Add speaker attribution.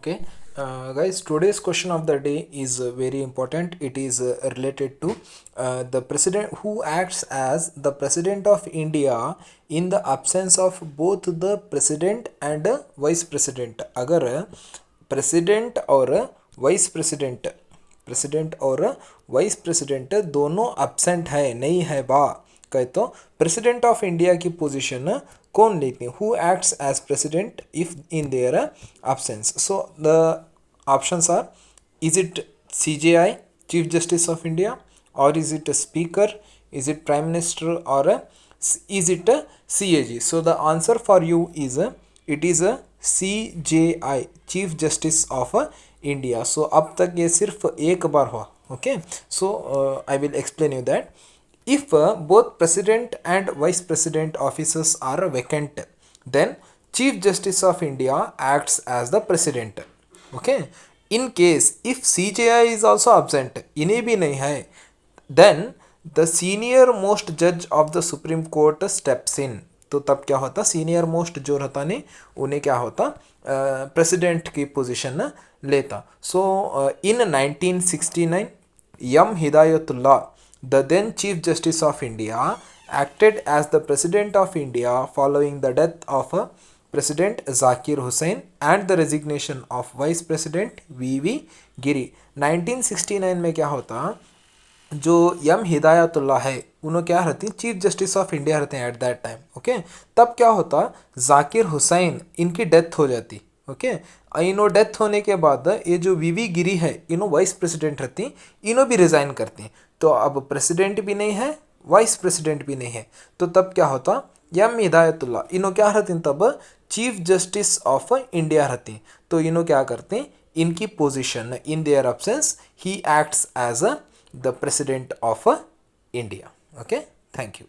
Speaker 1: Okay, guys, today's question of the day is very important. It is related to the president who acts as the president of India in the absence of both the president and vice president. अगर president और vice president और vice president दोनों absent है नहीं है बा कहे तो प्रेसिडेंट ऑफ इंडिया की पोजीशन कौन लेते हैं, who acts as president if in their absence. So the options are: is it CJI, Chief Justice of India, or is it a speaker, is it prime minister, or is it a CAG? So the answer for you is it is a CJI, Chief Justice of India. So अब तक ये सिर्फ एक बार हुआ. Okay, so I will explain you that. If both president and vice president offices are vacant, then Chief Justice of India acts as the president. Okay. In case if CJI is also absent, इन्हें भी नहीं है, then the senior most judge of the Supreme Court steps in. तो तब क्या होता, senior most जो रहता नहीं उन्हें क्या होता, प्रेसिडेंट की पोजीशन लेता. सो इन 1969 यम Hidayatullah, the then Chief Justice of India, acted as the President of India following the death of President Zakir Hussain and the resignation of Vice President V.V. Giri. 1969 में क्या होता, जो यम हिदायतुल्लाह है उन्होंने क्या रहती, चीफ जस्टिस ऑफ इंडिया रहते हैं एट दैट टाइम. ओके, तब क्या होता, जाकिर हुसैन इनकी डेथ हो जाती. ओके, इन्हों डेथ होने के बाद ये जो वीवी गिरी है इन्हों वाइस प्रेसिडेंट रहती, इन्हों भी रिज़ाइन करती. तो अब प्रेसिडेंट भी नहीं है, वाइस प्रेसिडेंट भी नहीं है, तो तब क्या होता, यम हिदायतुल्लाह इन्हों क्या रहती, तब चीफ जस्टिस ऑफ इंडिया रहती. तो इन्हों क्या करते, इनकी पोजीशन इन देयर एब्सेंस ही acts as the president of India. Okay, thank you.